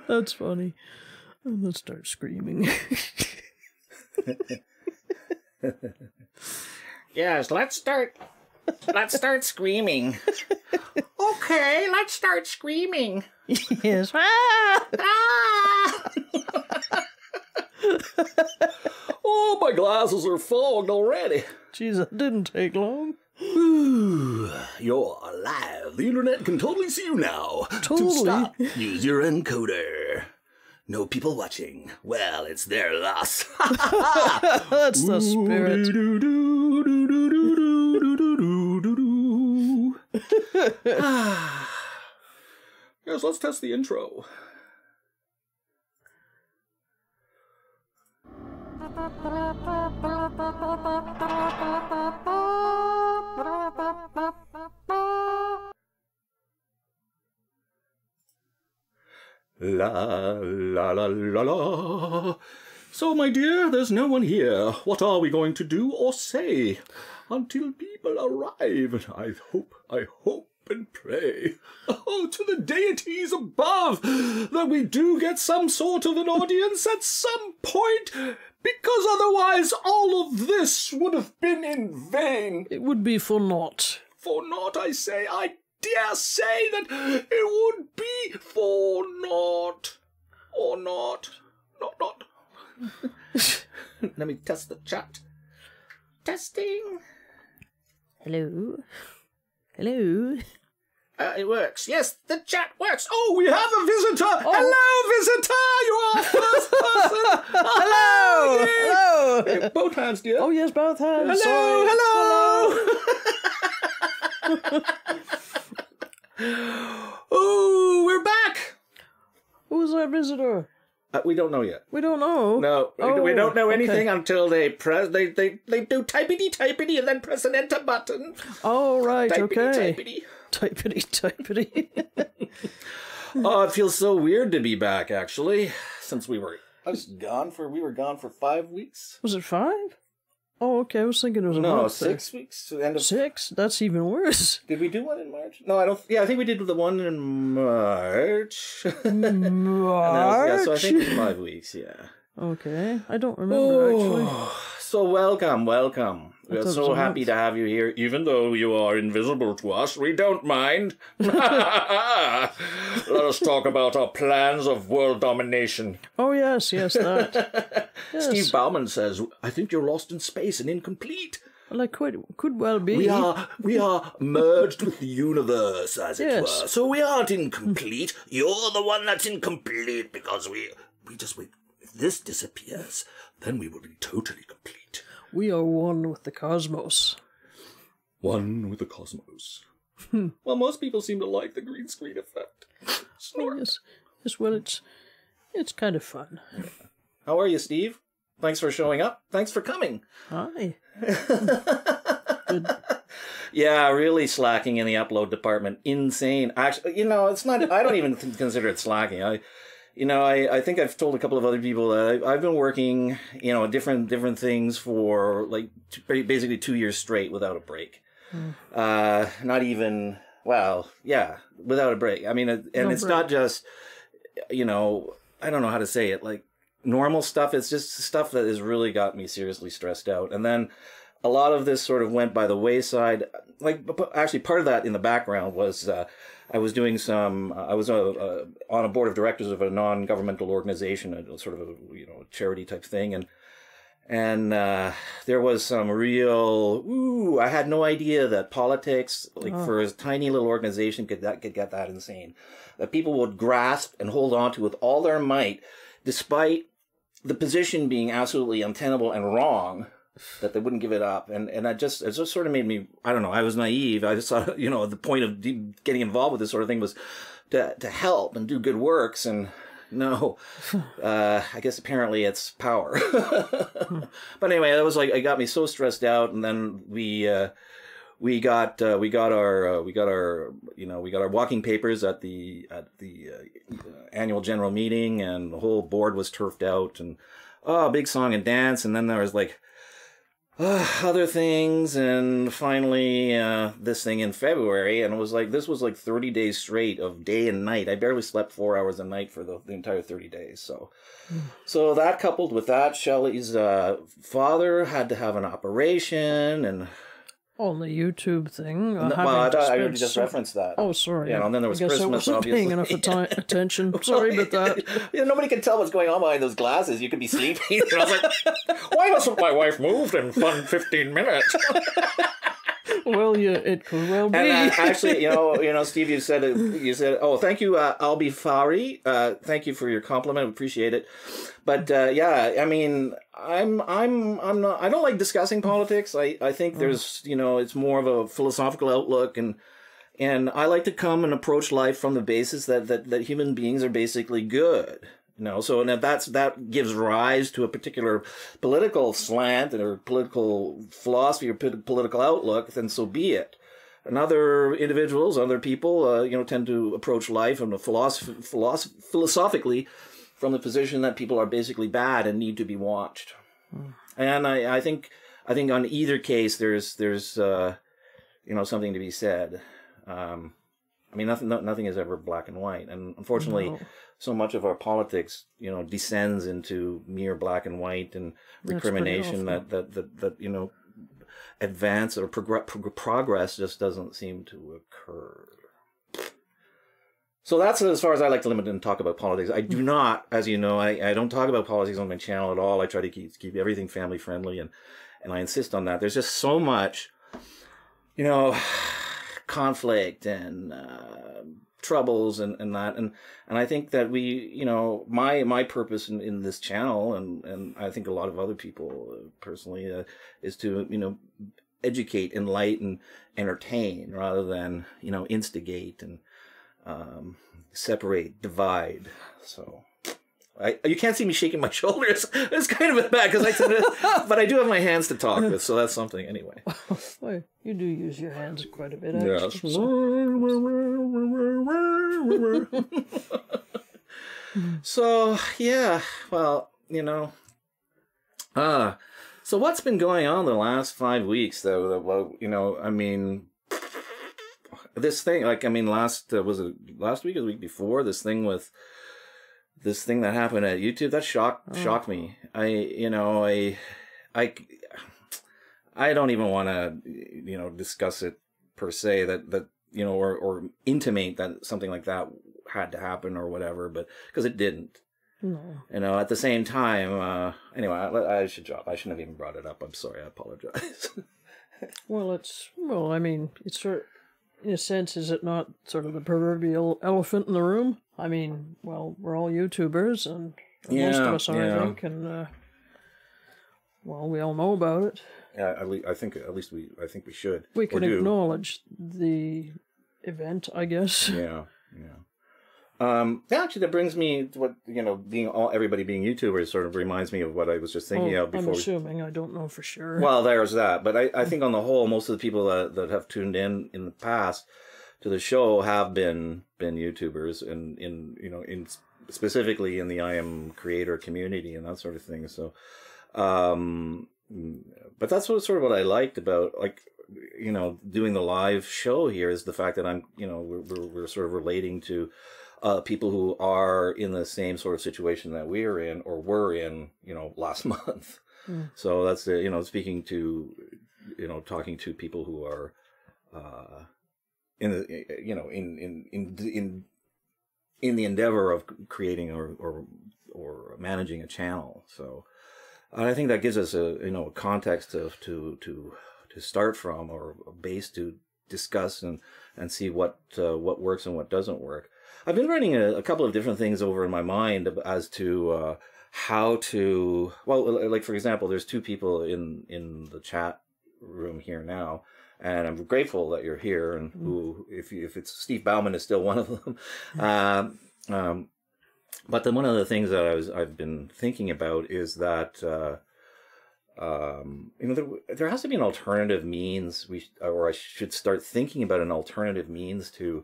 That's funny. Let's start screaming. Yes, let's start screaming. Okay, let's start screaming. Yes. Ah! Oh, my glasses are fogged already. Jeez, that didn't take long. You're alive. The internet can totally see you now. Totally. To stop, use your encoder. No people watching. Well, it's their loss. That's the spirit. Yes, let's test the intro. La la la la la. So, my dear, there's no one here. What are we going to do or say until people arrive? And I hope and pray, oh, to the deities above, that we do get some sort of an audience at some point, because otherwise all of this would have been in vain. It would be for naught. For naught, I say. I dare say that it would be for naught. Or not. Not. Let me test the chat. Testing. Hello? Hello? It works. Yes, the chat works. Oh, we have a visitor! Oh. Hello, visitor! You are our first person! Hello! Hello! Okay, both hands, dear. Oh, yes, both hands. Hello, Sorry. hello! Oh, we're back! Who's our visitor? We don't know yet. We don't know. No, Oh, we don't know anything okay. until they do typity and then press an enter button. Oh, right, okay. Typity. Typity. Oh, it feels so weird to be back, actually, since we were gone for 5 weeks. Was it 5? Oh, okay, I was thinking it was a No, month 6 weeks. End of 6? That's even worse. Did we do one in March? No, I don't. Yeah, I think we did the one in March. March? Yeah, so I think it's 5 weeks. Yeah. Okay, I don't remember actually. So welcome. We're thought it so was a happy month. to have you here, even though you are invisible to us. We don't mind. Let us talk about our plans of world domination. Oh yes, that. Yes. Steve Bauman says, "I think you're lost in space and incomplete. Well, I could well be. We are merged with the universe, as it Yes. were. So we aren't incomplete. You're the one that's incomplete because we just wait. If this disappears, then we will be totally complete. We are one with the cosmos. One with the cosmos." Well, most people seem to like the green screen effect. Snort. Yes, well, it's kind of fun. How are you, Steve? Thanks for showing up. Thanks for coming. Hi. Yeah, really slacking in the upload department. Insane. Actually, it's not. I don't even consider it slacking. I think I've told a couple of other people that I've been working, different things for basically 2 years straight without a break. Not even, without a break. I mean, it's not just, I don't know how to say it, like normal stuff. It's just stuff that has really got me seriously stressed out. And then a lot of this sort of went by the wayside. Actually, part of that in the background was I was doing I was on a board of directors of a non-governmental organization, a sort of a charity type thing, and there was some real. I had no idea that politics, for a tiny little organization, could get that insane. That people would grasp and hold on to with all their might, despite the position being absolutely untenable and wrong. That they wouldn't give it up, and it just sort of made me, I don't know, I was naive. I just thought, the point of getting involved with this sort of thing was to help and do good works, and no, I guess apparently it's power. But anyway, that was it got me so stressed out, and then we got our walking papers at the annual general meeting, and the whole board was turfed out, and big song and dance, and then there was other things, and finally this thing in February, and it was like, this was like 30 days straight of day and night. I barely slept 4 hours a night for the entire 30 days. So that, coupled with that, Shelley's father had to have an operation, and On the YouTube thing. well, I thought I already just referenced that. Oh, sorry. And then there was I guess Christmas, I wasn't paying enough attention. Sorry about that. Nobody can tell what's going on behind those glasses. You could be sleeping. And I was like, why hasn't my wife moved in 15 minutes? Well, it could well be. And actually, Steve, you said, oh, thank you, Albi Fari. Thank you for your compliment. Appreciate it. But I mean, I'm not. I don't like discussing politics. I think there's, it's more of a philosophical outlook, and I like to come and approach life from the basis that human beings are basically good. So and if that gives rise to a particular political slant or political philosophy or political outlook, then so be it. And other individuals, other people, tend to approach life from philosophically from the position that people are basically bad and need to be watched. And I think on either case there's something to be said. I mean, nothing is ever black and white, and unfortunately. No. So much of our politics, descends into mere black and white and recrimination that advance or progress just doesn't seem to occur. So that's as far as I like to limit and talk about politics. I do not, as you know, I don't talk about politics on my channel at all. I try to keep everything family friendly, and I insist on that. There's just so much, conflict and troubles and that, and I think that we, my purpose in this channel, and I think a lot of other people personally, is to educate, enlighten, entertain, rather than instigate and separate, divide. So you can't see me shaking my shoulders. It's kind of bad but I do have my hands to talk with, so that's something anyway. Well, you do use your hands quite a bit, actually. Yes. So yeah, well, so what's been going on the last 5 weeks, though? I mean, this thing, was it last week or the week before? This thing that happened at YouTube, that shocked me. I don't even want to, discuss it per se, that or intimate that something like that had to happen or whatever, but because it didn't. No. At the same time, anyway, I shouldn't have even brought it up. I'm sorry. I apologize. I mean, it's sort of, in a sense, is it not sort of the proverbial elephant in the room? I mean, well, we're all YouTubers, and most of us are, I think, and we all know about it. Yeah, I think we should. We can acknowledge the event, I guess. Yeah. Actually, that brings me to what, everybody being YouTubers sort of reminds me of what I was just thinking of before. I'm assuming, I don't know for sure. Well, there's that, but I think on the whole, most of the people that have tuned in the past to the show have been YouTubers, and in specifically in the I Am Creator community and that sort of thing. So, but that's sort of what I liked about, doing the live show here, is the fact that we're sort of relating to people who are in the same sort of situation that we are in or were in, last month. So that's speaking to, talking to people who are in the in the endeavor of creating or managing a channel. So I think that gives us a context to start from, or a base to discuss and see what works and what doesn't work. I've been running a couple of different things over in my mind as to how to, like, for example, there's two people in the chat room here now, and I'm grateful that you're here, and who, if it's Steve Bauman is still one of them. But then one of the things that I've been thinking about is that there has to be an alternative means, or I should start thinking about an alternative means to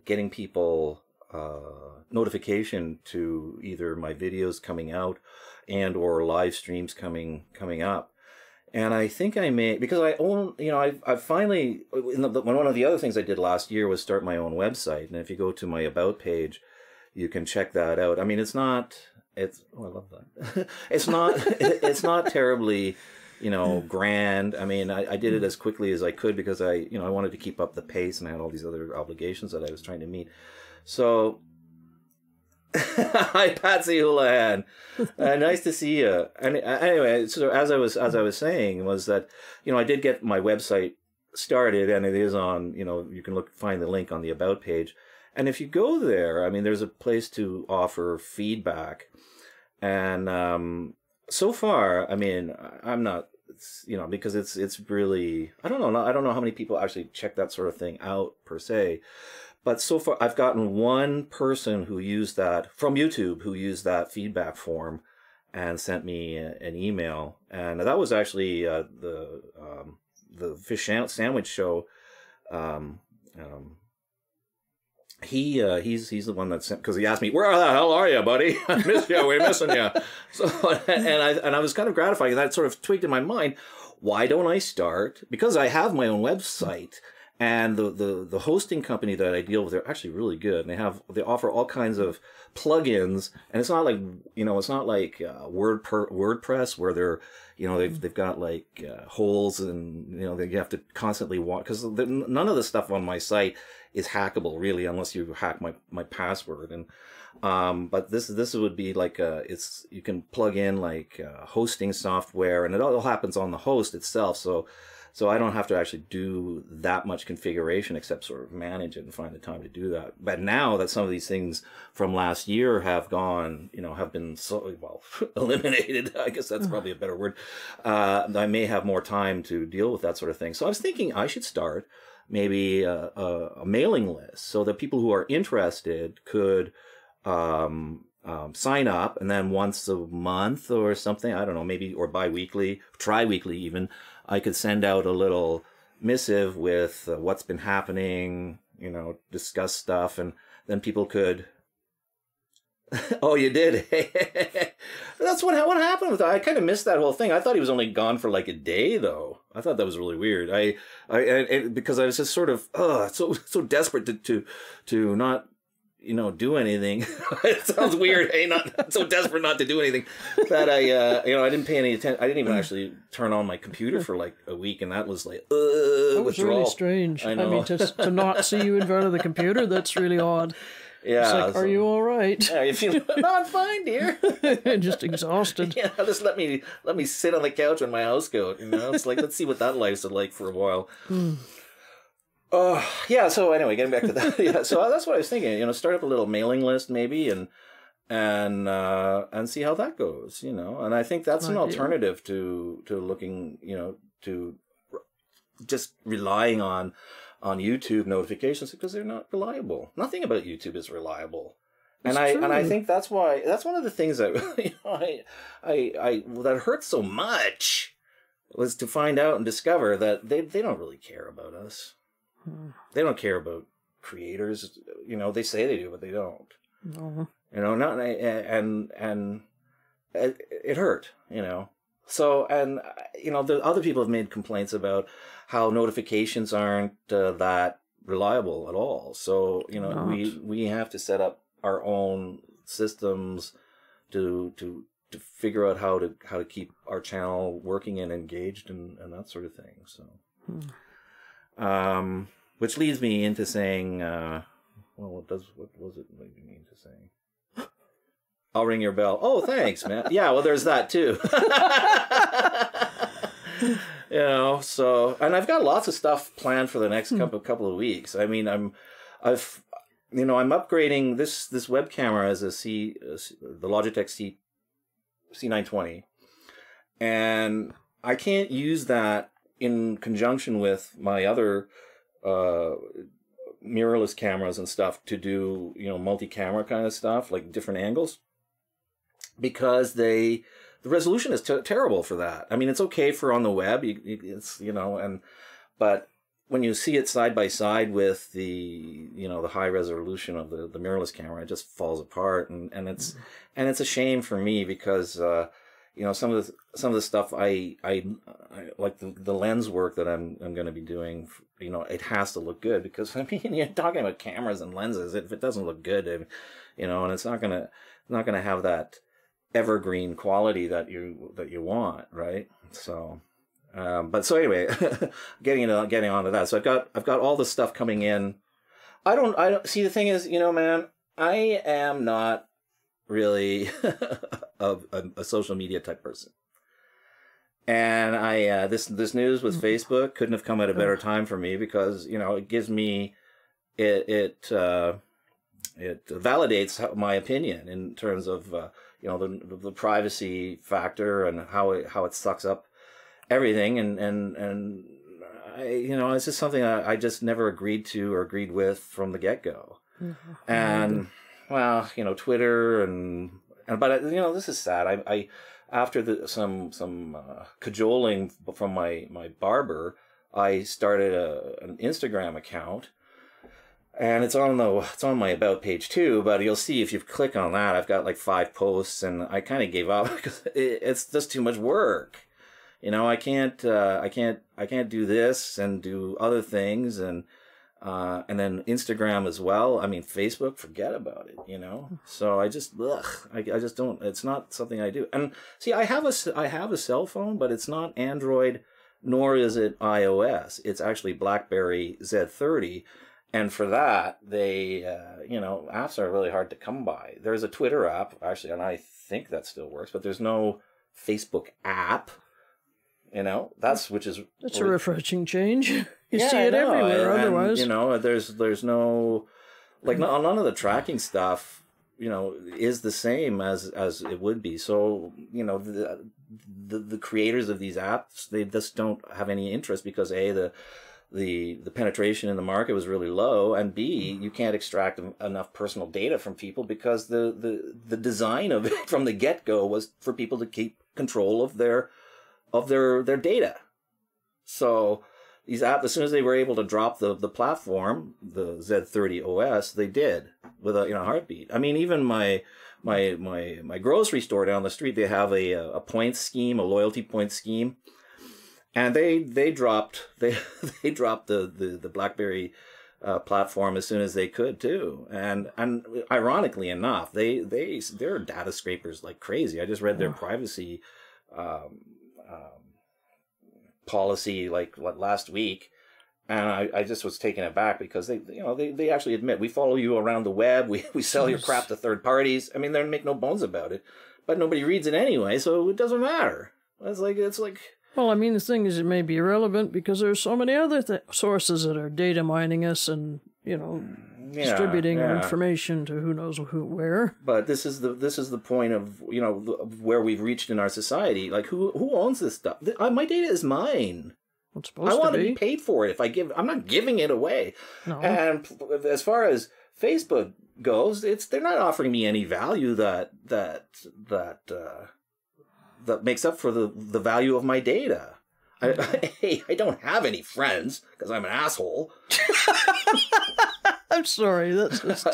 getting people notification to either my videos coming out and or live streams coming up. And I think I may, because I own, I finally, one of the other things I did last year was start my own website. And if you go to my About page, you can check that out. I mean, I love that. It's not terribly, grand. I mean, I did it as quickly as I could because I wanted to keep up the pace and I had all these other obligations that I was trying to meet. So, hi, Patsy Houlihan. Nice to see you. And anyway, so as I was saying was that, I did get my website started and it is on, you can find the link on the About page. And if you go there, I mean, there's a place to offer feedback. And so far, I mean, I'm not, because it's really, I don't know how many people actually check that sort of thing out per se. But so far, I've gotten one person who used that, from YouTube, who used that feedback form and sent me an email. And that was actually the Fish Sandwich Show. He's the one that sent, because he asked me, "Where the hell are you, buddy? I missed you. We're missing you." So, and I was kind of gratified. That sort of tweaked in my mind. Why don't I start? Because I have my own website. And the hosting company that I deal with, they're actually really good. And they offer all kinds of plugins, and it's not like WordPress where they've got like holes and you have to constantly watch, because none of the stuff on my site is hackable really unless you hack my password. And but this would be like you can plug in like hosting software, and it all happens on the host itself. So I don't have to actually do that much configuration except sort of manage it and find the time to do that. But now that some of these things from last year have gone, have been eliminated, I guess that's probably a better word, I may have more time to deal with that sort of thing. So I was thinking I should start maybe a mailing list so that people who are interested could sign up, and then once a month or something, I don't know, maybe, or bi-weekly, tri-weekly even, I could send out a little missive with what's been happening, discuss stuff, and then people could. Oh, you did? That's what happened with that. I kind of missed that whole thing. I thought he was only gone for like a day, though. I thought that was really weird. Because I was just sort of so desperate to not do anything. It sounds weird. Hey, not so desperate not to do anything that I didn't pay any attention. I didn't even actually turn on my computer for like a week, and that was like, that was withdrawal. really strange. I mean, to not see you in front of the computer, that's really odd. Yeah. It's like, are you all right? Yeah, you feel, no, I'm fine, dear. Just exhausted. Yeah, just let me sit on the couch in my housecoat. It's like, let's see what that life's like for a while. Yeah, so anyway, getting back to that. Yeah, so that's what I was thinking, start up a little mailing list maybe and see how that goes, And I think that's an alternative to looking, to just relying on YouTube notifications, because they're not reliable. Nothing about YouTube is reliable. And I think that's why, that's one of the things that that hurts so much, was to find out and discover that they don't really care about us. They don't care about creators. They say they do, but they don't. No. Not, and it hurt. So, and the other people have made complaints about how notifications aren't that reliable at all. So we have to set up our own systems to figure out how to keep our channel working and engaged and that sort of thing. So. Which leads me into saying, what was it leading me into saying? I'll ring your bell. Oh, thanks, man. Yeah, well, there's that too. So, and I've got lots of stuff planned for the next couple of weeks. I mean, I'm upgrading this web camera as the Logitech C920, and I can't use that in conjunction with my other mirrorless cameras and stuff to do multi-camera kind of stuff, like different angles, because the resolution is terrible for that. I mean, it's okay for on the web, but when you see it side by side with the the high resolution of the mirrorless camera, it just falls apart, and it's a shame for me, because you know, some of the stuff I like the lens work that I'm going to be doing. You know, it has to look good because I mean, you're talking about cameras and lenses. If it doesn't look good, you know, and it's not gonna have that evergreen quality that you want, right? So, but so anyway, getting onto that. So I've got all this stuff coming in. I don't see, the thing is, you know, man, I am not really a social media type person. And I this news with Facebook couldn't have come at a better time for me because, you know, it gives me it validates my opinion in terms of you know, the privacy factor and how it sucks up everything, and I, you know, it's just something I just never agreed to or agreed with from the get-go. Mm-hmm. And well, you know, Twitter but you know, this is sad. I after some cajoling from my barber, I started an Instagram account. And it's on my about page too, but you'll see if you click on that, I've got like 5 posts, and I kind of gave up because it's just too much work. You know, I can't do this and do other things, and then Instagram as well. I mean, Facebook, forget about it. You know, so I just don't. It's not something I do. And see, I have a cell phone, but it's not Android, nor is it iOS. It's actually BlackBerry Z30. And for that, they, you know, apps are really hard to come by. There's a Twitter app, actually, and I think that still works, but there's no Facebook app, you know, which is... That's a refreshing change. You see it everywhere, otherwise. You know, there's no, like, none of the tracking stuff, you know, is the same as it would be. So, you know, the creators of these apps, they just don't have any interest because, A, the penetration in the market was really low, and B, you can't extract enough personal data from people because the design of it from the get-go was for people to keep control of their data. So these apps, as soon as they were able to drop the platform, the Z30 OS, they did with a heartbeat. I mean, even my grocery store down the street, they have a points scheme, a loyalty points scheme. And they dropped the BlackBerry platform as soon as they could too, and ironically enough, they're data scrapers like crazy. I just read their privacy policy like last week, and I just was taken aback because they actually admit, we follow you around the web, we sell your crap to third parties. I mean, they make no bones about it, but nobody reads it anyway, so it doesn't matter. It's like. Well, I mean, the thing is, it may be irrelevant because there's so many other sources that are data mining us and, you know, distributing our information to who knows where. But this is the point of, you know, where we've reached in our society. Like, who owns this stuff? My data is mine. It's supposed to be. I want to be paid for it. I'm not giving it away. No. And as far as Facebook goes, they're not offering me any value that makes up for the value of my data. I don't have any friends because I'm an asshole. I'm sorry. That's just...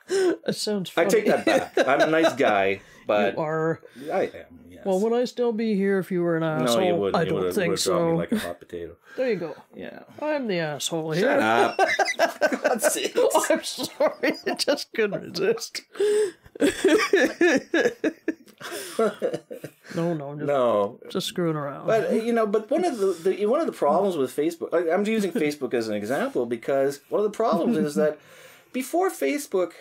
That sounds funny. I take that back. I'm a nice guy, but... You are. I am, yes. Well, would I still be here if you were an asshole? No, you wouldn't. I don't think so. Me like a hot potato. There you go. Yeah. I'm the asshole here. Shut up. God's sakes. Oh, I'm sorry. I just couldn't resist. No, just screwing around. But you know, one of the problems with Facebook, I'm using Facebook as an example because one of the problems is that before Facebook,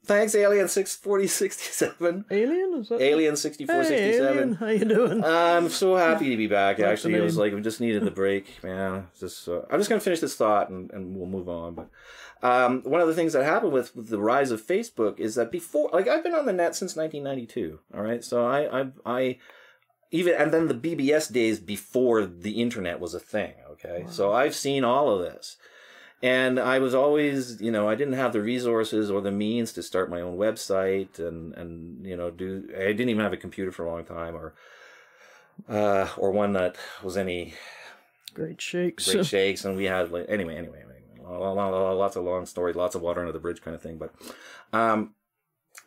thanks Alien 64067. Alien? Is that Alien 6467. Hey, Alien. How you doing? I'm so happy to be back. Actually, it was like we just needed the break, man. I'm just gonna finish this thought and we'll move on. But one of the things that happened with the rise of Facebook is that before, like, I've been on the net since 1992. All right, so I even, and then the BBS days before the internet was a thing. Okay, wow. So I've seen all of this. And I was always, you know, I didn't have the resources or the means to start my own website and you know, I didn't even have a computer for a long time or one that was any great shakes. And we had, like, anyway, lots of long stories, lots of water under the bridge kind of thing.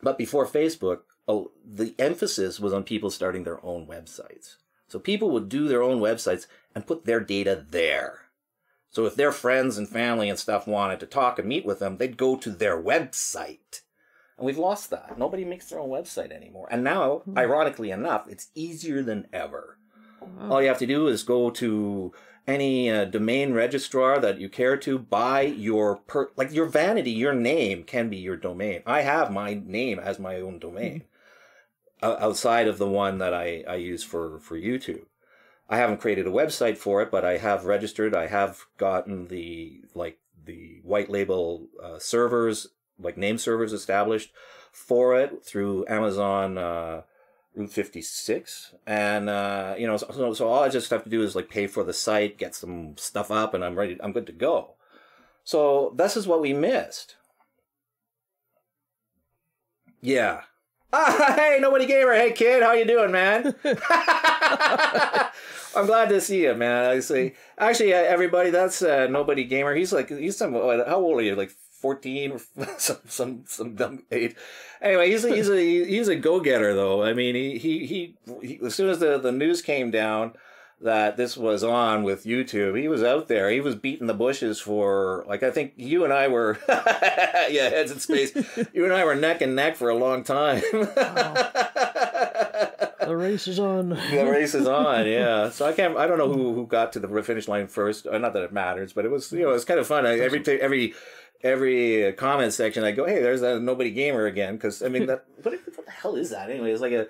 But before Facebook, the emphasis was on people starting their own websites. So people would do their own websites and put their data there. So if their friends and family and stuff wanted to talk and meet with them, they'd go to their website. And we've lost that. Nobody makes their own website anymore. And now, ironically enough, it's easier than ever. All you have to do is go to any domain registrar that you care to, buy your, like your vanity, your name can be your domain. I have my name as my own domain outside of the one that I use for YouTube. I haven't created a website for it, but I have registered. I have gotten the white label servers, like name servers established for it through Amazon Route 56. And, so all I just have to do is like pay for the site, get some stuff up, and I'm good to go. So this is what we missed. Yeah. Hey, Nobody Gamer. Hey, kid. How you doing, man? I'm glad to see you, man. I say, actually, everybody, that's Nobody Gamer. He's some, how old are you? Like 14 or some dumb age. Anyway, he's a go-getter, though. I mean, he as soon as the news came down that this was on with YouTube, he was out there. He was beating the bushes for, like, I think you and I were, yeah, heads in space. You and I were neck and neck for a long time. Wow. The race is on. The race is on, yeah. So I don't know who got to the finish line first. Not that it matters, but it was, it's kind of fun. Every comment section, I go, hey, there's that Nobody Gamer again. Because, I mean, what the hell is that anyway? It's like a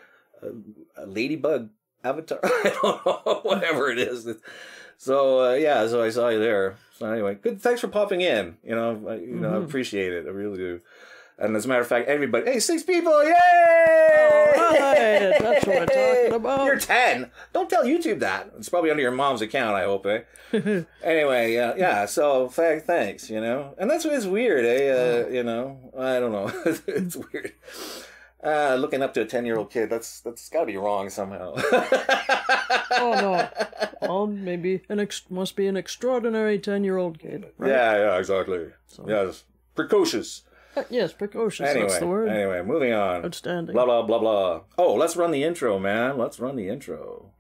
ladybug avatar. I don't know, whatever it is. So yeah, so I saw you there. So anyway, good. Thanks for popping in. I appreciate it. I really do. And as a matter of fact, everybody, hey, 6 people, yay! All right, that's what I'm talking about. You're 10. Don't tell YouTube that. It's probably under your mom's account, I hope, eh? Anyway, yeah. So thanks. And that's it's weird, eh? I don't know. It's weird. Looking up to a 10-year-old kid, that's got to be wrong somehow. Oh no! Well, maybe must be an extraordinary 10-year-old kid. Right? Yeah, exactly. So. Yes, precocious. Yes, precocious. Anyway, that's the word. Anyway, moving on. Outstanding. Blah blah blah blah. Oh, let's run the intro, man. Let's run the intro.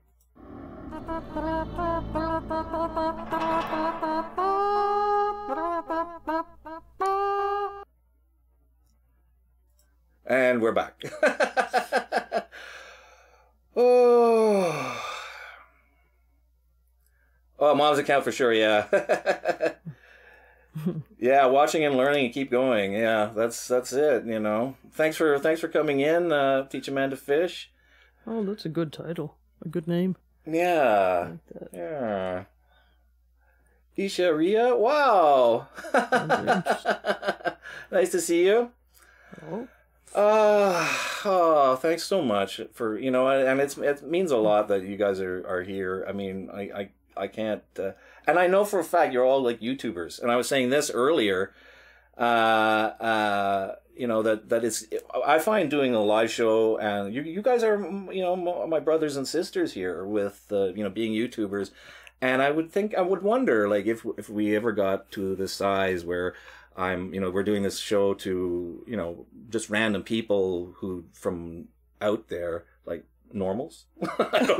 And we're back. Oh, mom's account for sure. Yeah. Yeah, watching and learning and keep going. Yeah, that's it. Thanks for coming in. Teach a man to fish. Oh, that's a good title. A good name. Yeah. Like yeah. Isha Ria. Wow. Nice to see you. Oh. Thanks so much for and it means a lot that you guys are here. I mean, I can't, and I know for a fact you're all like YouTubers. And I was saying this earlier, that it's, I find doing a live show, and you guys are, my brothers and sisters here with, being YouTubers. And I would wonder, like, if we ever got to the size where we're doing this show to, just random people who from out there, like, normals? I don't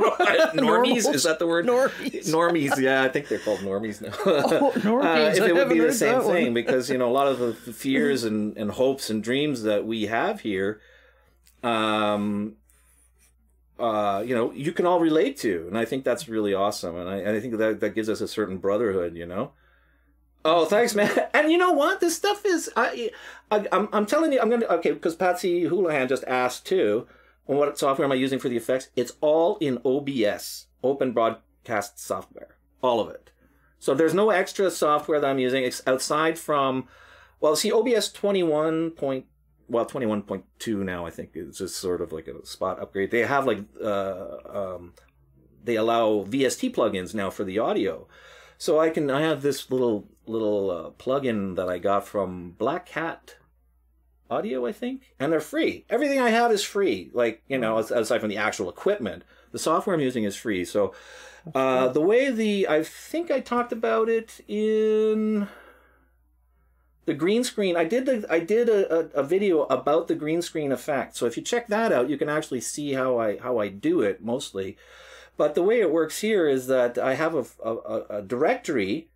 know. Normies? Is that the word? Normies. Normies, yeah. I think they're called normies now. Oh, normies. If it would be the same thing, because, a lot of the fears and hopes and dreams that we have here, you can all relate to. And I think that's really awesome. And I think that gives us a certain brotherhood, Oh, thanks, man. And you know what? This stuff is, I'm telling you, okay, because Patsy Houlihan just asked too, what software am I using for the effects? It's all in OBS, Open Broadcast Software. All of it. So there's no extra software that I'm using outside from, OBS 21.2 now, I think. It's just sort of like a spot upgrade. They have they allow VST plugins now for the audio. So I have this little plugin that I got from Black Hat Audio, I think, and they're free. Everything I have is free. Like, aside from the actual equipment, the software I'm using is free. So, the way I think I talked about it in The green screen, I did a video about the green screen effect. So if you check that out, you can actually see how I do it mostly. But the way it works here is that I have a directory,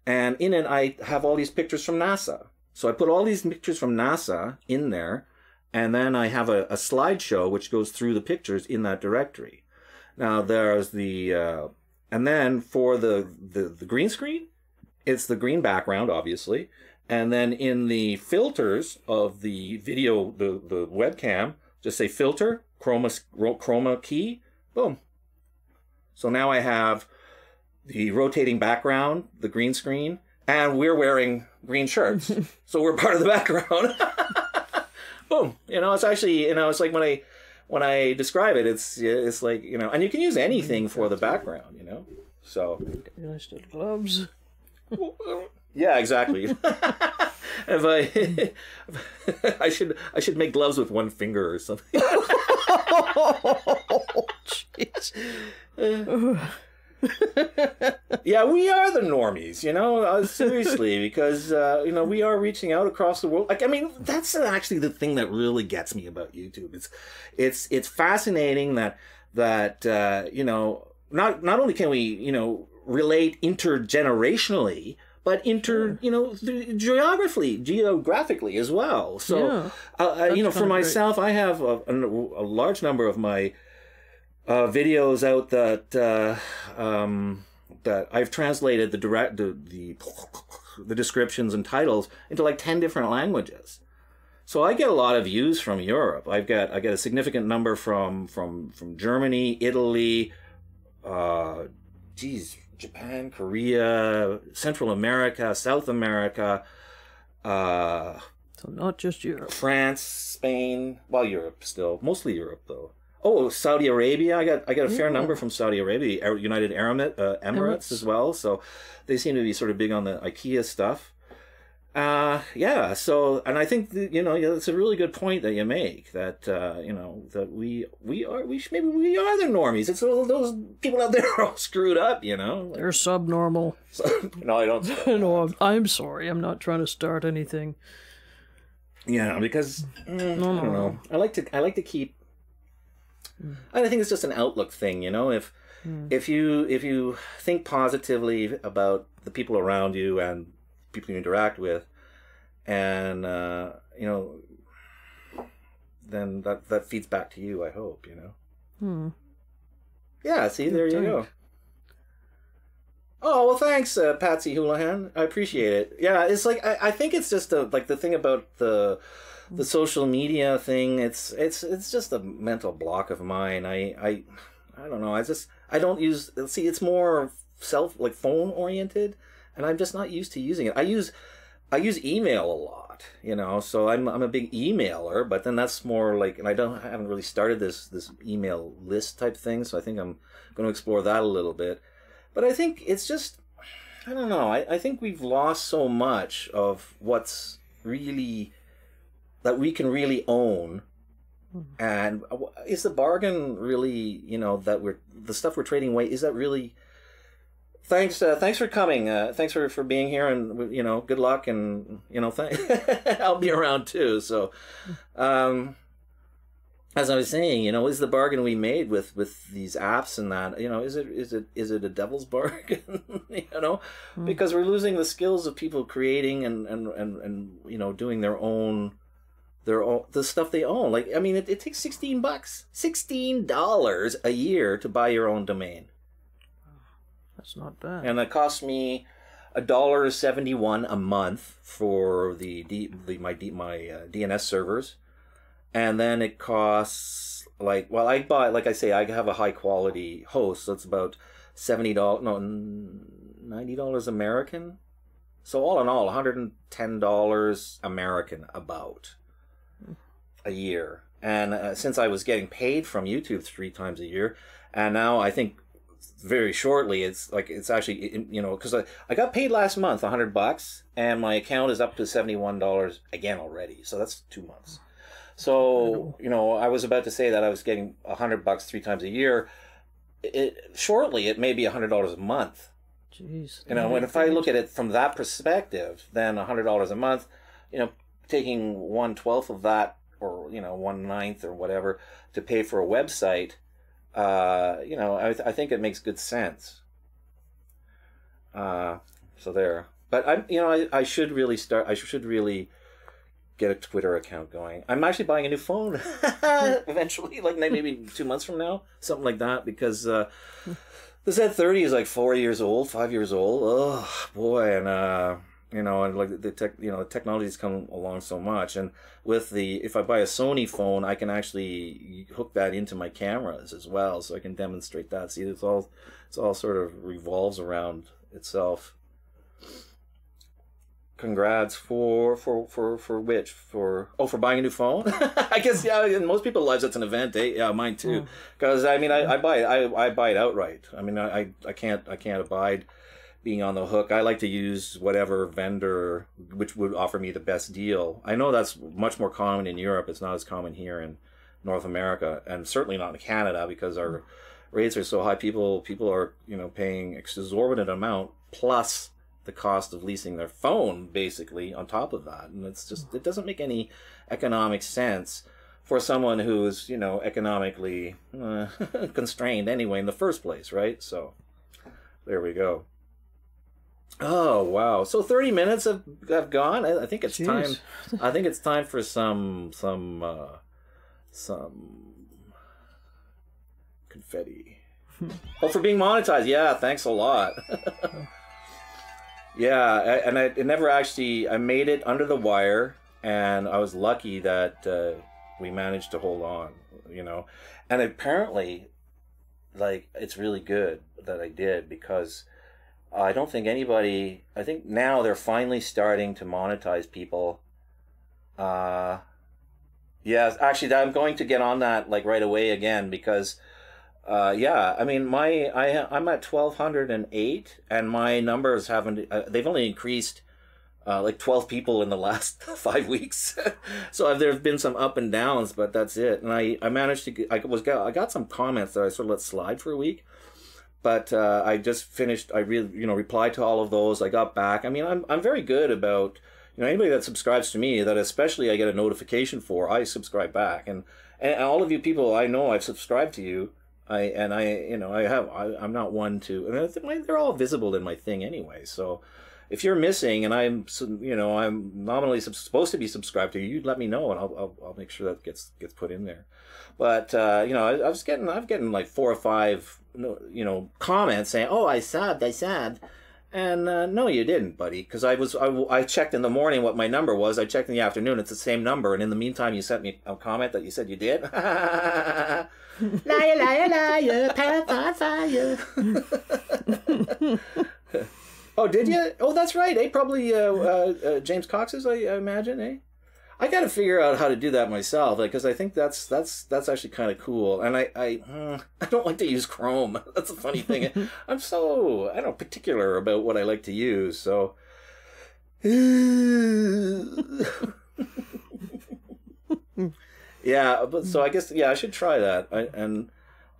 and in it I have all these pictures from NASA. So I put all these pictures from NASA in there, and then I have a slideshow which goes through the pictures in that directory. Now there's the and then for the green screen, it's the green background, obviously. And then in the filters of the video, the webcam, just say filter, chroma key, boom. So now I have the rotating background, the green screen, and we're wearing green shirts. So we're part of the background. Boom. You know, it's actually, you know, it's like when I describe it, it's like, you know, and you can use anything for the background, you know. So I still gloves. Yeah, exactly. If I should make gloves with one finger or something. Jeez. Yeah, we are the normies, you know, seriously, because you know, we are reaching out across the world. Like, I mean, that's actually the thing that really gets me about YouTube. It's fascinating that you know, not only can we, you know, relate intergenerationally, but you know, geographically as well. So, yeah, you know, for myself, I have a large number of my videos out that that I've translated the descriptions and titles into like 10 different languages. So I get a lot of views from Europe. I get a significant number from Germany, Italy, Japan, Korea, Central America, South America. So not just Europe. France, Spain, well, Europe still, mostly Europe though. Oh, Saudi Arabia. I got a fair number from Saudi Arabia, United Emirates as well. So they seem to be sort of big on the IKEA stuff. Yeah. So, and I think that, you know, it's a really good point that you make, that you know, that maybe we are the normies. It's all those people out there are all screwed up, you know. They're subnormal. No, I don't. No, I'm sorry. I'm not trying to start anything. Yeah, because I don't know. I like to keep. I think it's just an outlook thing, you know. If you think positively about the people around you and people you interact with, and you know, then that feeds back to you, I hope, you know. Yeah, see, there you go. Oh, well, thanks, Patsy Houlihan. I appreciate it. Yeah, it's like I think it's just like the thing about the social media thing. It's just a mental block of mine. I don't know. I don't use. See, it's more phone oriented, and I'm just not used to using it. I use email a lot, you know. So I'm a big emailer, but then that's more like, and I haven't really started this email list type thing. So I think I'm going to explore that a little bit. But I think it's just, I don't know. I think we've lost so much of what's really, that we can really own. And is the bargain really, you know, that the stuff we're trading away, is that really... Thanks for coming. Thanks for being here, and, you know, good luck, and, you know, I'll be around too. So, as I was saying, you know, is the bargain we made with these apps and that, you know, is it a devil's bargain? You know, because we're losing the skills of people creating and you know, doing their own the stuff they own. Like, I mean, it takes $16 a year to buy your own domain. That's not bad. And it cost me $1.71 a month for my DNS servers. And then it costs, like, well, I buy, like I say, I have a high quality host, so it's about $90 American. So all in all, $110 American about a year. And since I was getting paid from YouTube 3 times a year, and now I think very shortly it's actually, you know, because I got paid last month $100, and my account is up to $71 again already. So that's 2 months. So, you know, I was about to say that I was getting $100 3 times a year. Shortly, it may be $100 a month. Jeez. You know, and if I look at it from that perspective, then $100 a month, you know, taking 1/12 of that, or, you know, 1/9 or whatever, to pay for a website, you know, I think it makes good sense. So there. But you know, I should really start. I should really get a Twitter account going. I'm actually buying a new phone eventually, like maybe 2 months from now, something like that, because the Z30 is like 5 years old. Oh boy, and you know, and like the technology's come along so much, and with if I buy a Sony phone, I can actually hook that into my cameras as well, so I can demonstrate that. See, it's all sort of revolves around itself. Congrats for which? For buying a new phone? I guess, yeah, in most people's lives that's an event, eh? Yeah, mine too. Because I mean, I buy it. I buy it outright. I mean, I can't abide being on the hook. I like to use whatever vendor which would offer me the best deal. I know that's much more common in Europe. It's not as common here in North America, and certainly not in Canada, because our rates are so high. People are, you know, paying exorbitant amount plus the cost of leasing their phone, basically, on top of that. And it's just, it doesn't make any economic sense for someone who's, you know, economically constrained anyway in the first place, right? So there we go. Oh wow! So 30 minutes have gone. I think it's time. I think it's time for some confetti. Oh, for being monetized. Yeah, thanks a lot. Yeah, and it never actually. I made it under the wire, and I was lucky that we managed to hold on. You know, and apparently, like, it's really good that I did, because I don't think anybody. I think now they're finally starting to monetize people. Yeah, actually, I'm going to get on that like right away again, because yeah, I mean, I'm at 1,208, and my numbers haven't. They've only increased like 12 people in the last 5 weeks. So there's been some up and downs, but that's it. And I managed to. I got some comments that I sort of let slide for a week. But I just finished. I replied to all of those. I got back. I mean, I'm very good about, you know, anybody that subscribes to me, that especially I get a notification for, I subscribe back. And all of you people, I know I've subscribed to you. I'm not one to. And they're all visible in my thing anyway. So if you're missing and I'm nominally supposed to be subscribed to you, you'd let me know, and I'll make sure that gets put in there. But you know, I'm getting like 4 or 5 comments saying, "Oh, I said," and no, you didn't, buddy, because I checked in the morning what my number was. I checked in the afternoon; it's the same number, and in the meantime, you sent me a comment that you said you did. Liar, liar, liar, fire. Oh, did you? Oh, that's right. Eh? Probably James Cox's, I imagine. Eh? I got to figure out how to do that myself, because I think that's actually kind of cool. And I don't like to use Chrome. That's a funny thing. I'm so, I don't know, particular about what I like to use. So. Yeah, but so I guess, yeah, I should try that.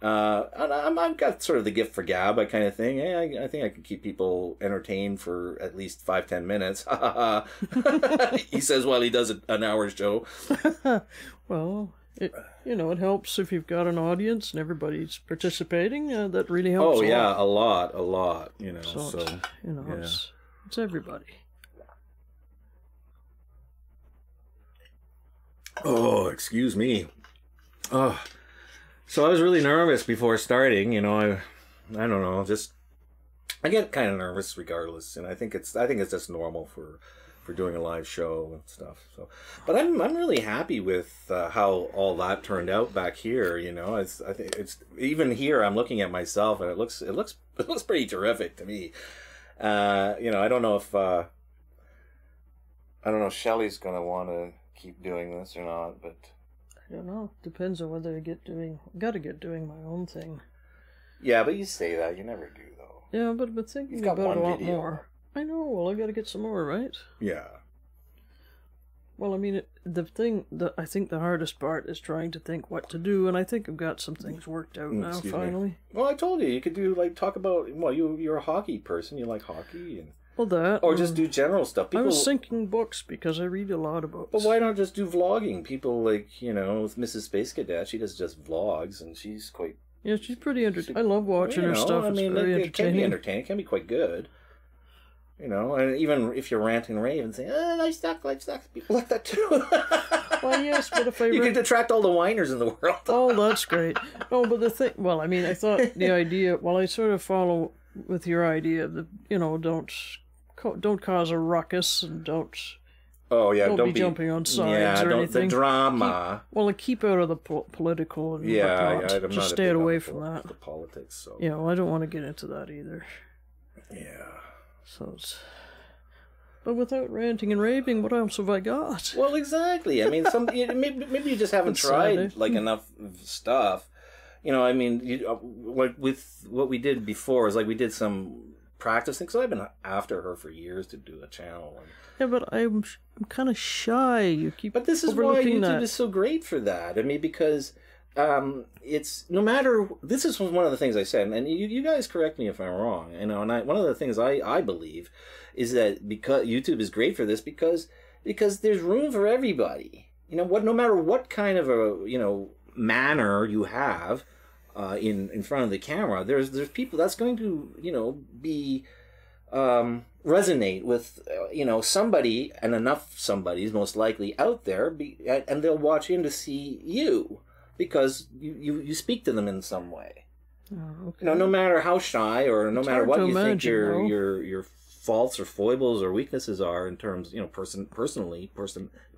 I've got sort of the gift for gab, kind of thing. I think I can keep people entertained for at least 5-10 minutes. He says while he does an hour show. Well, it helps if you've got an audience and everybody's participating. That really helps. Oh yeah, a lot. You know, so yeah. It's everybody. Oh, excuse me. Oh, so I was really nervous before starting. You know, I don't know. Just I get kind of nervous regardless, and I think it's just normal for doing a live show and stuff. So, but I'm really happy with how all that turned out back here. You know, I think it's even here. I'm looking at myself, and it looks pretty terrific to me. You know, I don't know if Shelley's gonna want to keep doing this or not, but I don't know. Depends on whether I got to get doing my own thing. Yeah, but you say that, you never do though. Yeah, but I've been thinking about a lot more. I know. Well, I got to get some more, right? Yeah. Well, I mean, I think the hardest part is trying to think what to do, and I think I've got some things worked out now, finally. Well, I told you could do, like, talk about, well, you're a hockey person, you like hockey, and... Well, that... Or just do general stuff. I was thinking books, because I read a lot of books. But why not just do vlogging? People, like, you know, with Mrs. Space Cadet, she does just vlogs, and she's quite... Yeah, she's pretty entertaining. I love watching her stuff. I mean, it can be entertaining. It can be quite good. You know, and even if you're ranting and raving, saying, life sucks, people like that too. Well, yes, but if you could attract all the whiners in the world. Oh, that's great. No, but the thing, well, I mean, I thought the idea, well, I sort of follow with your idea of the, you know, don't cause a ruckus and don't... Oh, yeah, don't be jumping on sides or anything. The drama. Keep out of the political and whatnot. Just stay away from that. The politics, so... Yeah, well, I don't want to get into that either. Yeah. So it's... But without ranting and raving, what else have I got? Well, exactly. I mean, maybe you just haven't tried like enough stuff. You know, I mean, like with what we did before is like we did some practice things. So I've been after her for years to do a channel. Yeah, but I'm kind of shy. You keep But this is why YouTube is so great for that. I mean, because it's no matter. This is one of the things I said, and you guys correct me if I'm wrong. You know, and one of the things I believe is that because YouTube is great for this because there's room for everybody. You know what? No matter what kind of a manner you have in front of the camera, there's people that's going to be resonate with somebody, and enough somebody's most likely out there, and they'll watch in to see you because you speak to them in some way. Oh, okay. No matter how shy or no matter what you think imagine, your faults or foibles or weaknesses are in terms,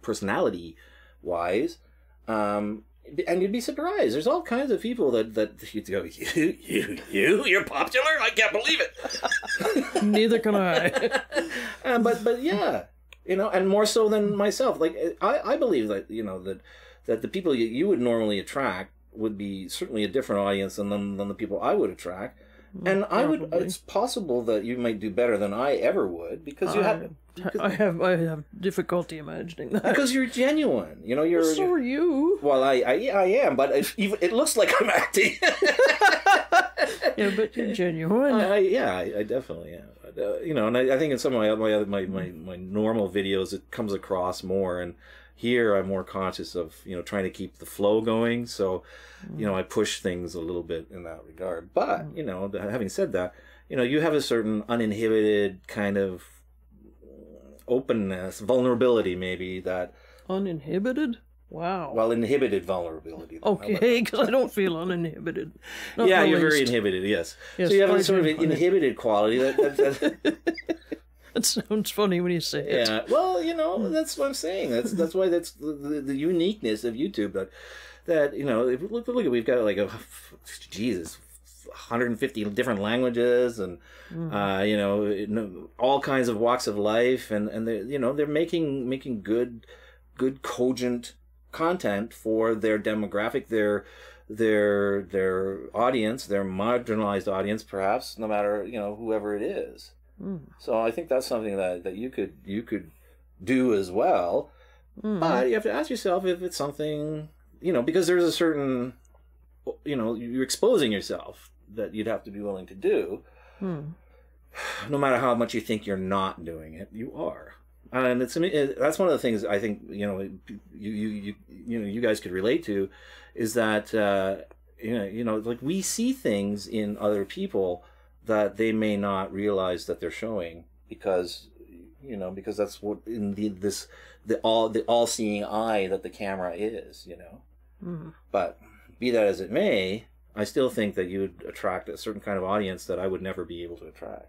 personality wise, and you'd be surprised. There's all kinds of people that you go, you're popular. I can't believe it. Neither can I. But yeah, and more so than myself. Like I believe that that the people you would normally attract would be certainly a different audience than the people I would attract. And it's possible that you might do better than I ever would because I have difficulty imagining that. Because you're genuine. So are you. Well, I am, but it looks like I'm acting. Yeah, but you're genuine. I definitely am. And I think in some of my normal videos it comes across more, and here I'm more conscious of trying to keep the flow going. So I push things a little bit in that regard. But having said that, you have a certain uninhibited kind of openness, vulnerability, maybe that. Uninhibited? Wow. Well, inhibited vulnerability. Okay, because I don't feel uninhibited. Yeah, you're very inhibited. Yes. So you have a sort of inhibited quality that That sounds funny when you say it. Yeah, well, that's what I'm saying. That's why that's the uniqueness of YouTube. That look at we've got like 150 different languages and all kinds of walks of life, and they're making good cogent content for their demographic, their audience, their marginalized audience, perhaps, no matter whoever it is. So I think that's something that you could do as well. But you have to ask yourself if it's something, because there's a certain, you're exposing yourself that you'd have to be willing to do. No matter how much you think you're not doing it, you are. And that's one of the things I think, you guys could relate to, is that, like we see things in other people that they may not realize that they're showing because that's what in the all-seeing eye that the camera is, But be that as it may, I still think that you would attract a certain kind of audience that I would never be able to attract.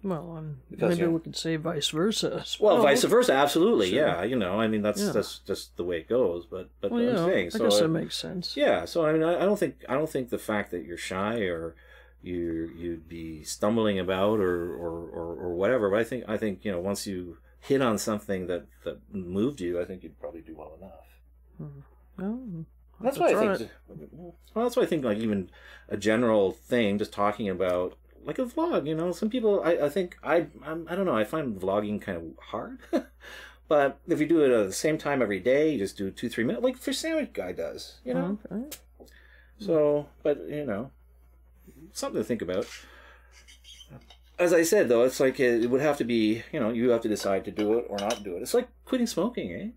Well, maybe we could say vice versa. Well, vice versa, absolutely. Sure. Yeah, I mean that's just the way it goes. But I'm saying, so I guess that makes sense. Yeah, so I mean, I don't think the fact that you're shy or you'd be stumbling about or whatever. But I think once you hit on something that moved you, I think you'd probably do well enough. Well, that's why I think. Well, that's why I think like even a general thing, just talking about like a vlog. Some people I think I don't know. I find vlogging kind of hard. But if you do it at the same time every day, you just do 2-3 minutes, like Fish Sandwich Guy does, you know? Okay. So, but, you know, something to think about. As I said, though, it's like it would have to be, you know, you have to decide to do it or not do it. It's like quitting smoking, eh?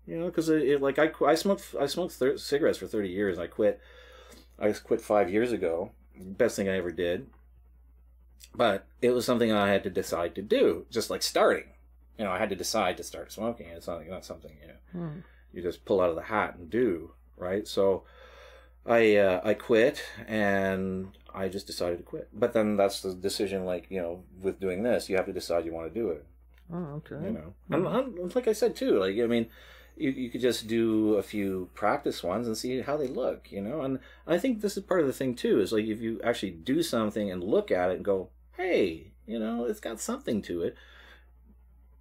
You know, because like I smoked cigarettes for 30 years. And I quit 5 years ago. Best thing I ever did. But it was something I had to decide to do, just like starting. You know, I had to decide to start smoking. It's not something you just pull out of the hat and do, right? So I quit, and I just decided to quit. But then that's the decision, like, you know, with doing this, you have to decide you want to do it. Oh, okay. You know, and like I said too, like, I mean, you could just do a few practice ones and see how they look, you know. And I think this is part of the thing too, is like if you actually do something and look at it and go, hey, you know, it's got something to it.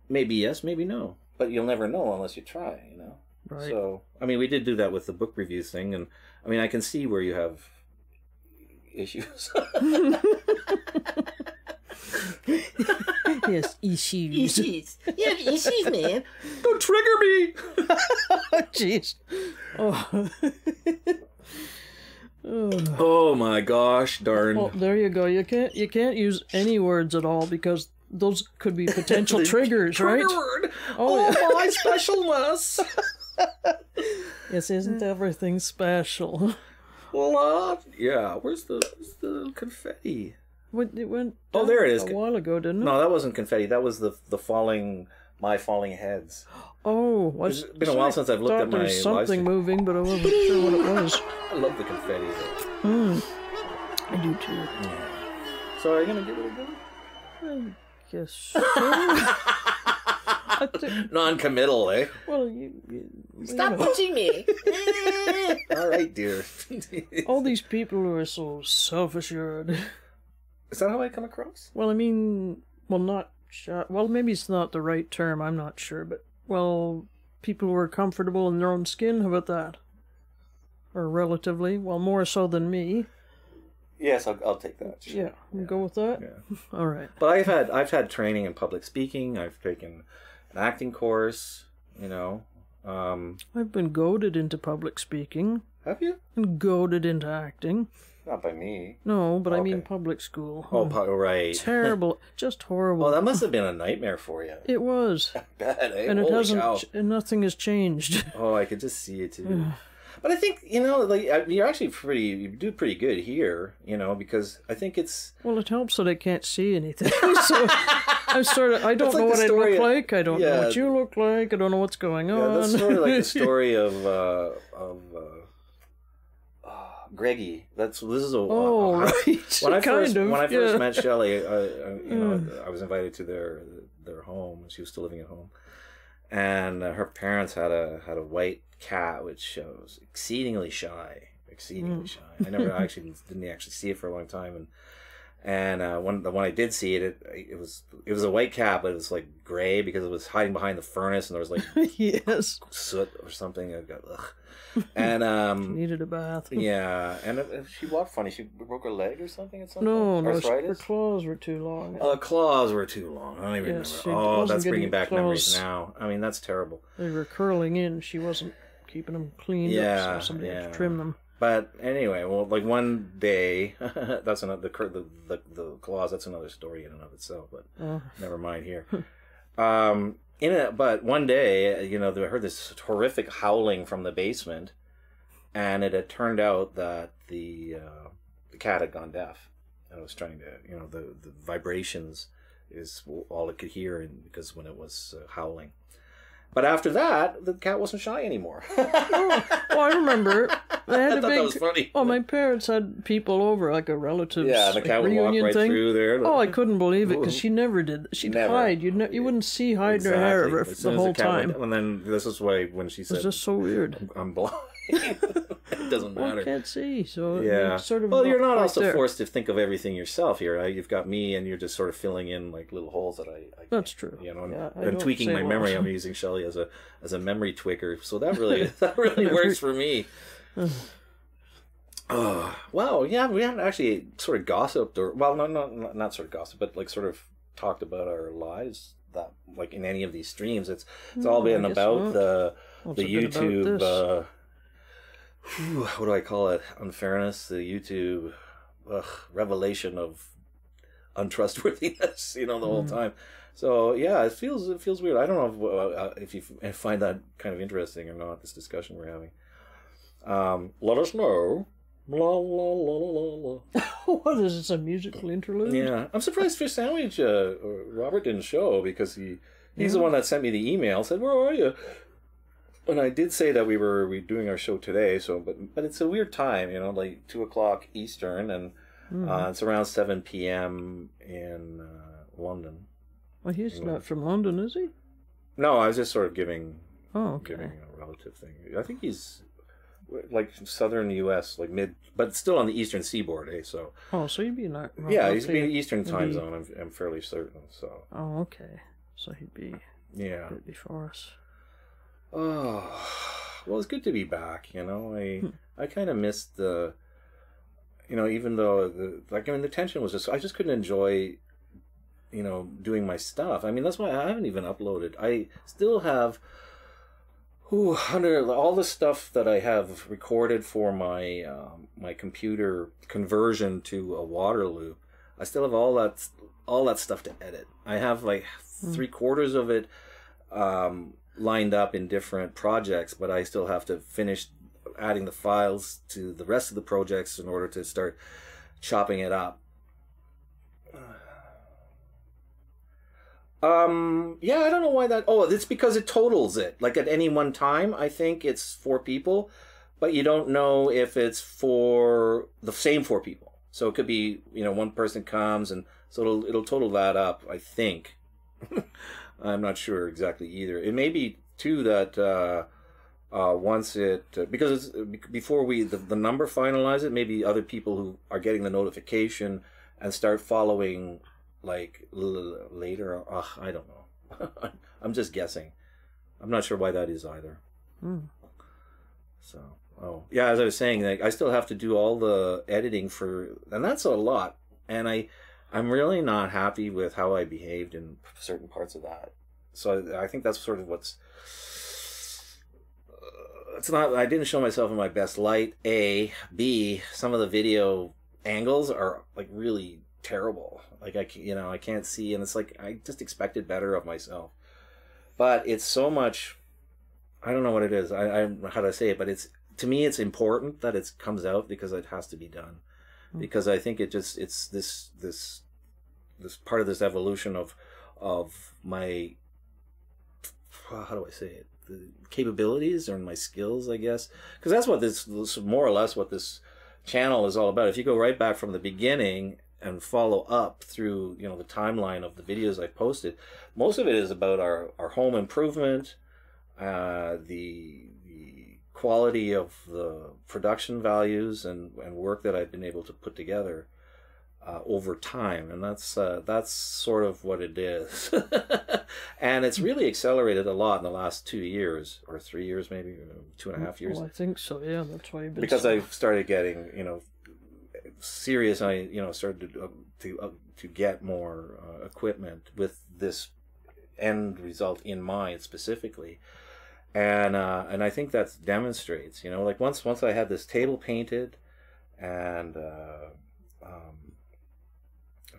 Maybe yes, maybe no. But you'll never know unless you try, you know. Right. So, I mean, we did do that with the book reviews thing, and I mean, I can see where you have issues. Yes, issues. Issues. You have issues, man. Don't trigger me. Jeez. Oh. Oh my gosh, darn. Well, there you go. You can't use any words at all because those could be potential triggers, right? Word. Oh, my specialness. Yes, isn't everything special? What? Yeah, where's the confetti? It went oh, there it is. A while ago, didn't it? No, that wasn't confetti. That was the falling heads. Oh, it's been a while since I've looked at my there's something moving, but I wasn't sure what it was. I love the confetti, though. I do too. Yeah. So are you gonna give it a go? I guess so. Non-committal, eh? Well, Stop punching me. All right, dear. All these people who are so self-assured. Is that how I come across? Well, I mean, not shy. Well, maybe it's not the right term. I'm not sure, but well, people who are comfortable in their own skin. How about that? Or relatively, well, more so than me. Yes, I'll take that. Sure. Yeah, go with that. Yeah. All right. But I've had training in public speaking. I've taken an acting course. You know. I've been goaded into public speaking. Have you? And goaded into acting. Not by me. No, but I mean public school. Oh, right. Terrible. Just horrible. Well, that must have been a nightmare for you. It was. Bad, eh? And Holy it hasn't. cow. And nothing has changed. Oh, I could just see it too. But I think, you know, like you're actually you do pretty good here, you know, because I think it's... Well, it helps that I can't see anything. So I don't know what I look like. I don't know what you look like. I don't know what's going on. Yeah, that's sort of like the story of Greggy. This is a... right. When I first met Shelley, you know, I was invited to their home. She was still living at home. And her parents had a white cat, which was exceedingly shy. I never didn't actually see it for a long time, and when I did see it, it was a white cat, but it was like gray because it was hiding behind the furnace, and there was like yes, soot or something. I got and she needed a bath. Yeah, and she walked funny. She broke her leg or something at some point. No, her claws were too long. The claws were too long. I don't even remember. Oh, that's bringing back memories now. I mean, that's terrible. They were curling in. She wasn't keeping them cleaned up, so somebody had to trim them. But anyway, well, like one day, that's another the claws. That's another story in and of itself. But never mind here. But one day, you know, I heard this horrific howling from the basement, and it had turned out that the cat had gone deaf, and it was trying to, you know, the vibrations is all it could hear, because when it was howling. But after that, the cat wasn't shy anymore. Well, I remember. They had that was funny. Oh, my parents had people over, like a relative's the cat would reunion walk right thing. Through there. Oh, I couldn't believe it, because she never did. She'd hide. You wouldn't see hide her hair the whole time. And then this is why when she said, "It's just so weird. I'm blind." It doesn't matter. Well, I can't see, so sort of. Well, you're not also forced to think of everything yourself here. Right? You've got me, and you're just sort of filling in like little holes that I That's true. You know, and tweaking my memory. I'm using Shelley as a memory tweaker, so that really works for me. Wow, yeah, we haven't actually sort of gossiped, or well, not sort of gossiped, but like sort of talked about our lives like in any of these streams. It's all been about the YouTube. What do I call it? Unfairness. The YouTube revelation of untrustworthiness. The whole time. So yeah, it feels weird. I don't know if you find that kind of interesting or not. This discussion we're having. Let us know. La, la, la, la, la. What is this, a musical interlude? Yeah, I'm surprised Fish Sandwich Robert didn't show, because he's the one that sent me the email. Said, "Where are you?" And I did say that we were doing our show today. So, but it's a weird time, like 2:00 Eastern, and it's around 7 p.m. in London. Well, he's not from London, is he? No, I was just sort of giving a relative thing. I think he's like southern U.S., like mid, but still on the eastern seaboard, So. Oh, so he'd be not. Yeah, he'd be Eastern time zone. I'm fairly certain. So. Oh, okay. So he'd be. Yeah. A bit before us. Oh, well, it's good to be back. I kind of missed the. Even though the tension was I just couldn't enjoy. Doing my stuff. I mean, that's why I haven't even uploaded. I still have. Under all the stuff that I have recorded for my my computer conversion to a water loop, I still have all that stuff to edit. I have like 3/4 of it lined up in different projects, but I still have to finish adding the files to the rest of the projects in order to start chopping it up. Yeah, I don't know why that. Oh, it's because it totals it. Like at any one time, I think it's 4 people, but you don't know if it's for the same 4 people. So it could be, one person comes, and so it'll total that up, I think. I'm not sure exactly either. It may be too that once it because it's before the number finalize it, maybe other people who are getting the notification and start following. Like later, I don't know. I'm just guessing. I'm not sure why that is either. So, yeah, as I was saying, like I still have to do all the editing and that's a lot. And I'm really not happy with how I behaved in certain parts of that. So I think that's sort of what's. It's not. I didn't show myself in my best light. A, B. Some of the video angles are like really terrible. Like I can't see, and it's like I just expected better of myself. But it's so much. I don't know what it is. I how to say it, but to me it's important that it comes out because it has to be done. Because I think it's this part of this evolution of my how do I say it, the capabilities or my skills, I guess, because that's what this more or less what this channel is all about. If you go right back from the beginning and follow up through the timeline of the videos I've posted, most of it is about our home improvement, the quality of the production values and work that I've been able to put together over time, and that's sort of what it is. And it's really accelerated a lot in the last 2 years or 3 years, maybe 2.5 years. Well, I think so. Yeah, that's why you've been. Because I've started getting serious. I started to get more equipment with this end result in mind specifically, and I think that demonstrates. Like once I had this table painted, and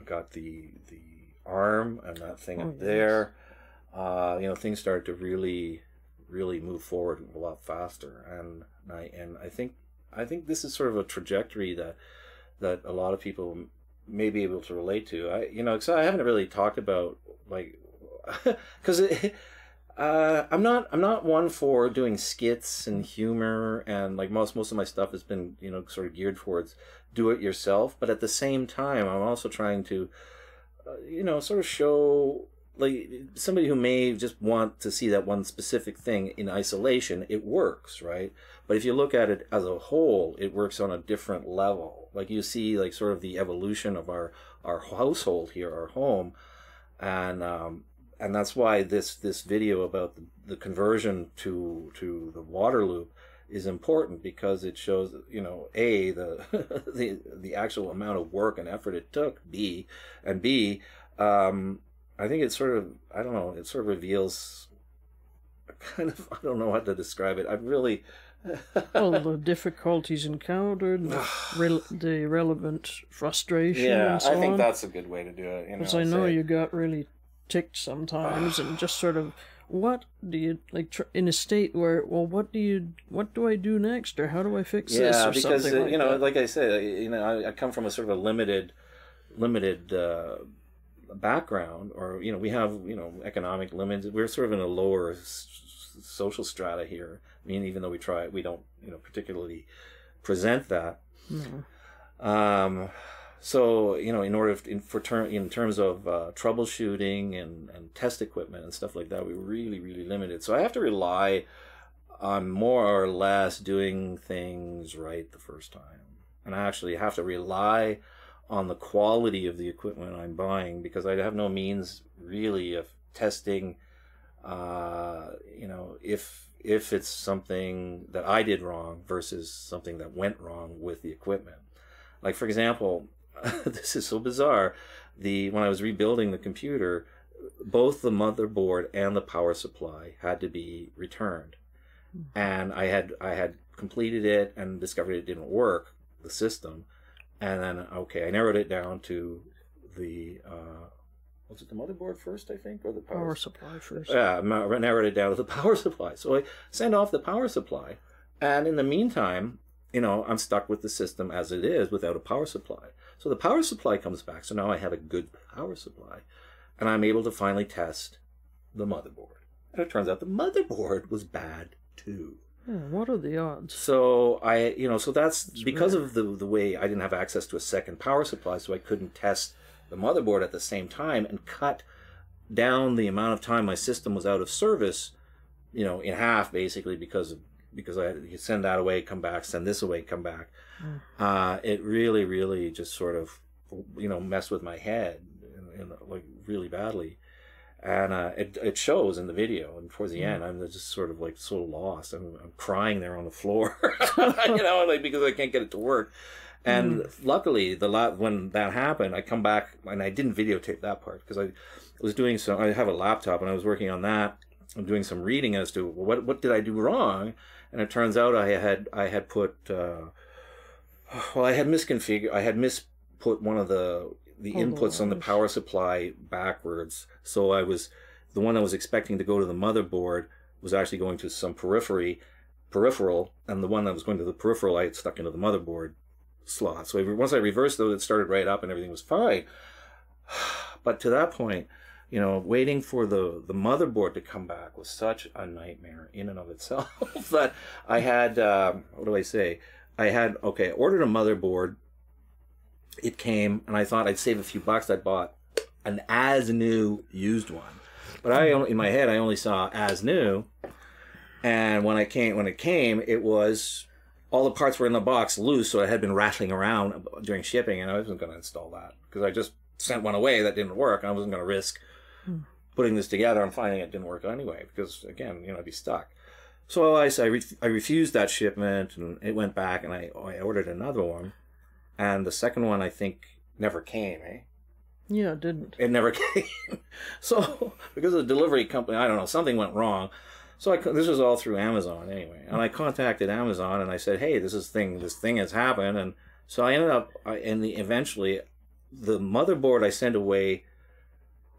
got the arm and that thing up there, things started to really move forward a lot faster, and I think this is sort of a trajectory that a lot of people may be able to relate to. Because I haven't really talked about because I'm not one for doing skits and humor, and like most of my stuff has been sort of geared towards do it yourself. But at the same time, I'm also trying to sort of show like somebody who may just want to see that one specific thing in isolation. It works, right? But if you look at it as a whole, it works on a different level. Like you see like sort of the evolution of our household here, our home, and that's why this video about the conversion to the water loop is important, because it shows A, the actual amount of work and effort it took, B, I I think it sort of, I don't know, it sort of reveals kind of, I don't know how to describe it. I really... Well, the difficulties encountered, the relevant frustration, and so on. I think that's a good way to do it. Because I know you got really ticked sometimes, and just sort of, what do you, like, in a state where, well, what do I do next, or how do I fix this, or because, something like you know, that. like I said, you know, I come from a sort of a limited background, or, you know, we have, you know, economic limits. We're sort of in a lower social strata here. I mean, even though we don't, you know, particularly present that. No. So, you know, in terms of troubleshooting and test equipment and stuff like that, we're really, really limited. So I have to rely on more or less doing things right the first time. And I actually have to rely on the quality of the equipment I'm buying, because I have no means really of testing, you know, if it's something that I did wrong versus something that went wrong with the equipment. Like, for example, this is so bizarre. When I was rebuilding the computer, both the motherboard and the power supply had to be returned. And I had completed it and discovered it didn't work, the system. And then, okay, I narrowed it down to the, was it the motherboard first, I think, or the power supply first? Yeah, I narrowed it down to the power supply. So I sent off the power supply. And in the meantime, you know, I'm stuck with the system as it is without a power supply. So the power supply comes back. So now I have a good power supply. And I'm able to finally test the motherboard. And it turns out the motherboard was bad too. What are the odds? So so that's because of the way I didn't have access to a second power supply, so I couldn't test the motherboard at the same time, and cut down the amount of time my system was out of service, you know, in half, basically, because I had to send that away, come back, send this away, come back. It really, really just sort of, you know, messed with my head, like really badly. And it shows in the video, and towards the end, I'm just sort of like so lost. I'm crying there on the floor, you know, like, because I can't get it to work. And luckily, when that happened, I come back, and I didn't videotape that part, because I was doing I have a laptop, and I was working on that. I'm doing some reading as to what did I do wrong, and it turns out I had put I had misput one of the inputs on the power supply backwards. So the one I was expecting to go to the motherboard was actually going to some peripheral, and the one that was going to the peripheral I had stuck into the motherboard slot. So once I reversed those, it started right up and everything was fine. But to that point, you know, waiting for the motherboard to come back was such a nightmare in and of itself that I had, what do I say? I ordered a motherboard. It came, and I thought I'd save a few bucks. I bought an as new used one, but in my head I only saw as new. And when it came, it was all the parts were in the box loose, so it had been rattling around during shipping, and I wasn't going to install that because I just sent one away that didn't work. And I wasn't going to risk putting this together and finding it didn't work anyway, because again, you know, I'd be stuck. So I refused that shipment, and it went back, and I ordered another one. And the second one, I think, never came, eh? Yeah, it didn't. It never came. So, because of the delivery company, I don't know, something went wrong. So this was all through Amazon anyway. And I contacted Amazon, and I said, hey, this thing has happened. And so I ended up, eventually, the motherboard I sent away,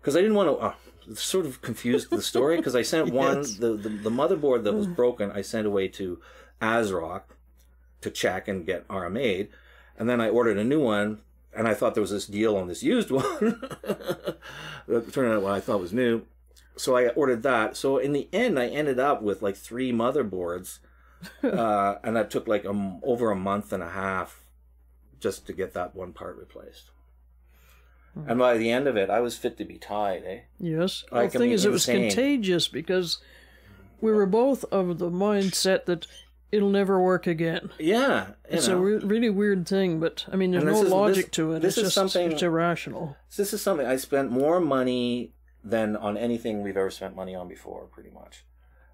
because I didn't want to, sort of confused the story, because I sent one, the motherboard that was broken, I sent away to ASRock to check and get RMA'd. And then I ordered a new one, and I thought there was this deal on this used one. It turned out what I thought was new. So I ordered that. So in the end, I ended up with like 3 motherboards. And that took like over a month and a half just to get that one part replaced. And by the end of it, I was fit to be tied, eh? Yes. The thing is, it was contagious, because we were both of the mindset that it'll never work again. Yeah. It's a really weird thing, but I mean, there's no logic to it. It's irrational. This is something I spent more money than on anything we've ever spent money on before, pretty much.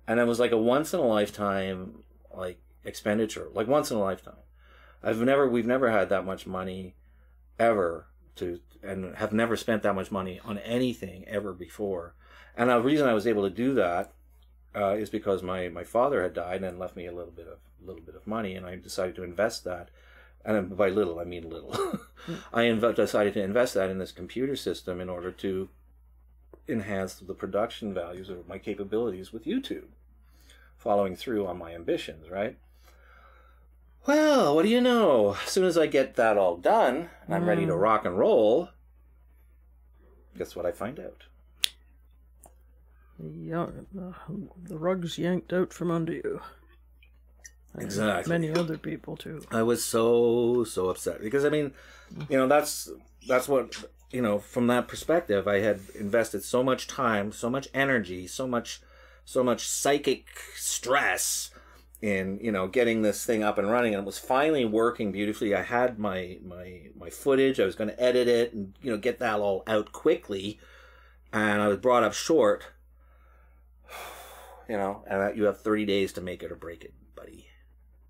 And it was like a once in a lifetime, like, expenditure, like once in a lifetime. We've never had that much money ever and have never spent that much money on anything ever before. And the reason I was able to do that is because my father had died and left me a little bit of money, and I decided to invest that. And by little, I mean little. I decided to invest that in this computer system in order to enhance the production values of my capabilities with YouTube, following through on my ambitions, right? Well, what do you know? As soon as I get that all done, and I'm ready to rock and roll, guess what I find out? Yeah, the rug's yanked out from under you. And exactly. Many other people too. I was so upset because I mean, that's what, from that perspective, I had invested so much time, so much energy, so much psychic stress in getting this thing up and running, and it was finally working beautifully. I had my footage. I was going to edit it and get that all out quickly, and I was brought up short. And you have 30 days to make it or break it, buddy.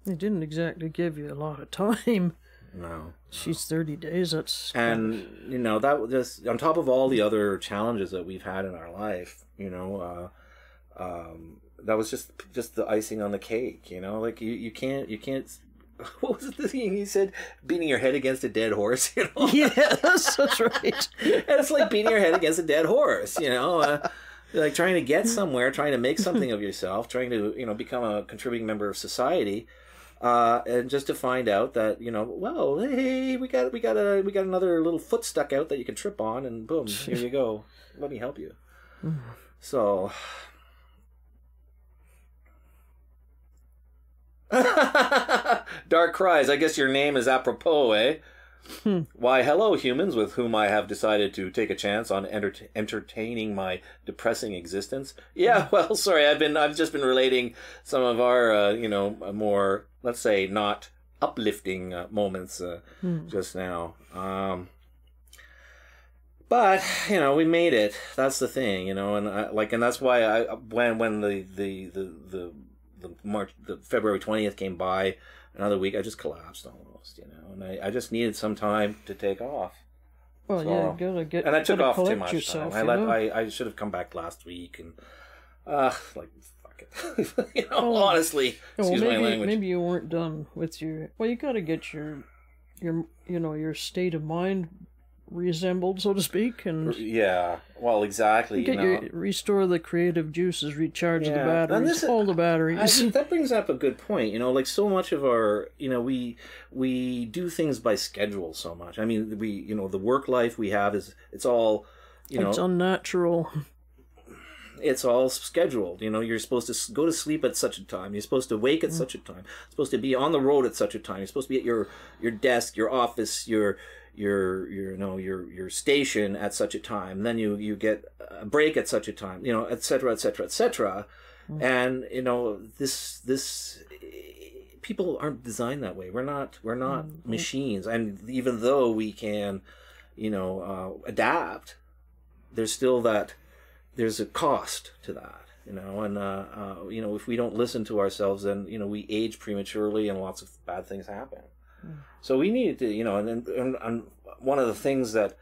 It didn't exactly give you a lot of time. No. She's 30 days, that's... And, that was just, on top of all the other challenges that we've had in our life, that was just the icing on the cake, like you can't, what was the thing he said? Beating your head against a dead horse, Yeah, that's right. And it's like beating your head against a dead horse, like trying to get somewhere, trying to make something of yourself, trying to, become a contributing member of society. And just to find out that, well, hey, we got another little foot stuck out that you can trip on, and boom, here you go. Let me help you. So, Dark Cries, I guess your name is apropos, eh? Why, hello, humans with whom I have decided to take a chance on entertaining my depressing existence. Yeah, well, sorry, I've just been relating some of our, more, let's say, not uplifting moments just now. But we made it. That's the thing, and and that's why when the February 20th came by, another week, I just collapsed almost, and I just needed some time to take off. Well, yeah, you gotta get. And I took off too much yourself, time. I should have come back last week, and fuck it. Honestly, excuse my language. Maybe you weren't done with your. Well, you gotta get your state of mind reassembled, so to speak, and yeah, well, exactly. Restore the creative juices, recharge the batteries, all the batteries. That brings up a good point. Like so much of our, we do things by schedule so much. I mean, the work life we have it's all, it's unnatural. It's all scheduled. You're supposed to go to sleep at such a time. You're supposed to wake at such a time. You're supposed to be on the road at such a time. You're supposed to be at your desk, your office, your station at such a time. Then you get a break at such a time. Et cetera, et cetera, et cetera. And this people aren't designed that way. We're not machines. And even though we can, adapt, there's still there's a cost to that, and if we don't listen to ourselves, then we age prematurely and lots of bad things happen. So we need to, and one of the things that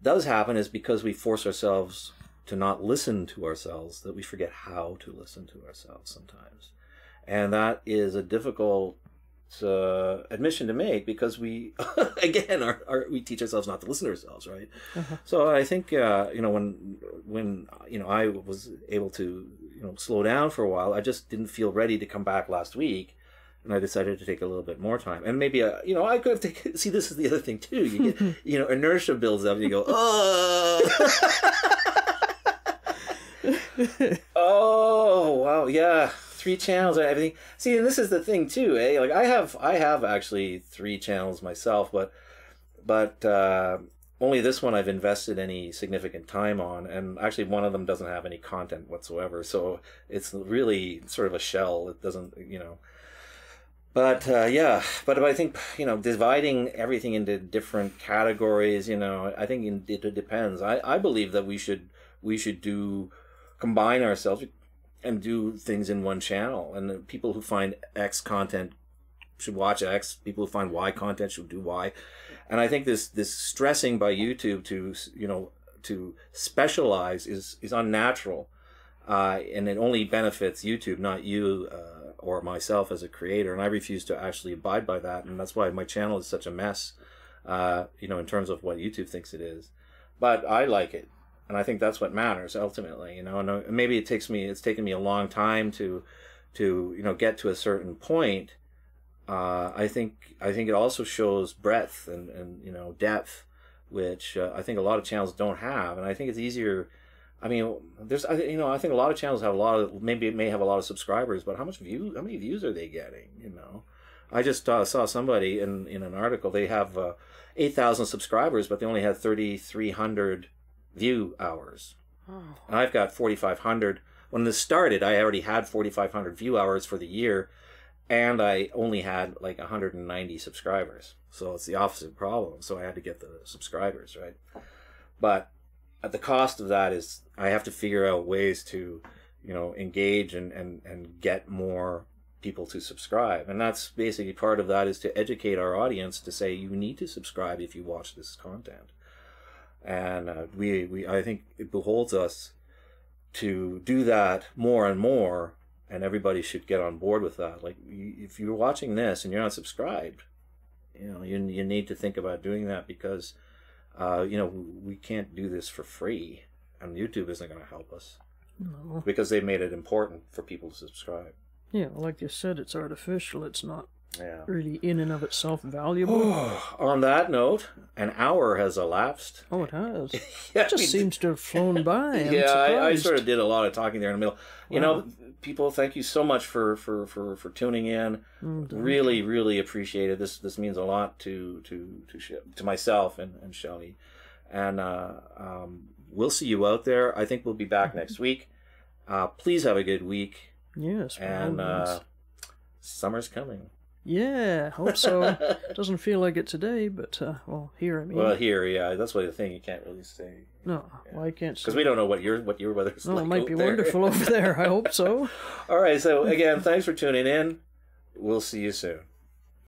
does happen is because we force ourselves to not listen to ourselves, that we forget how to listen to ourselves sometimes, and that is a difficult admission to make because we again we teach ourselves not to listen to ourselves, right? So I think when I was able to slow down for a while, I just didn't feel ready to come back last week, and I decided to take a little bit more time. And maybe I could have taken. See, this is the other thing too. You get inertia builds up, and you go, oh. Oh wow, yeah. 3 channels and everything. See, and this is the thing too, eh? Like I have actually 3 channels myself, but only this one I've invested any significant time on, and actually one of them doesn't have any content whatsoever. So it's really sort of a shell. It doesn't, But but I think dividing everything into different categories. I think it depends. I believe that we should combine ourselves and do things in one channel, and the people who find X content should watch X, people who find Y content should do Y. And I think this stressing by YouTube to, you know, to specialize is unnatural. And it only benefits YouTube, not you or myself as a creator. And I refuse to actually abide by that. And that's why my channel is such a mess, you know, in terms of what YouTube thinks it is. But I like it. And I think that's what matters ultimately, you know. And maybe it's taken me a long time to you know, get to a certain point. I think it also shows breadth and you know, depth, which I think a lot of channels don't have. And I think it's easier. I mean, you know, I think a lot of channels have may have a lot of subscribers, but how many views are they getting? You know, I just saw somebody in an article, they have 8,000 subscribers, but they only had 3,300 view hours. Oh. And I've got 4,500. When this started, I already had 4,500 view hours for the year, and I only had like 190 subscribers. So it's the opposite problem. So I had to get the subscribers, right? But at the cost of that is I have to figure out ways to, you know, engage and get more people to subscribe. And that's basically part of that, is to educate our audience to say, you need to subscribe if you watch this content. And I think it beholds us to do that more and more, and everybody should get on board with that. Like, if you're watching this and you're not subscribed, you know, you need to think about doing that, because you know, we can't do this for free, and YouTube isn't going to help us. No. Because they made it important for people to subscribe. Yeah, like you said, it's artificial. It's not really in and of itself valuable. On that note, an hour has elapsed. Oh, it has. It just seems to have flown by. I sort of did a lot of talking there in the middle. You know, people, thank you so much for tuning in. Really, really appreciate it. This means a lot to myself and Shelley. And we'll see you out there. I think we'll be back next week. Please have a good week. Yes. And summer's coming. Yeah, hope so. Doesn't feel like it today, but well, here I mean. Well, here, yeah, that's what the thing you can't really say. No, well, I can't say. Because we don't know what your weather's like. It might be wonderful over there. I hope so. All right, so again, thanks for tuning in. We'll see you soon.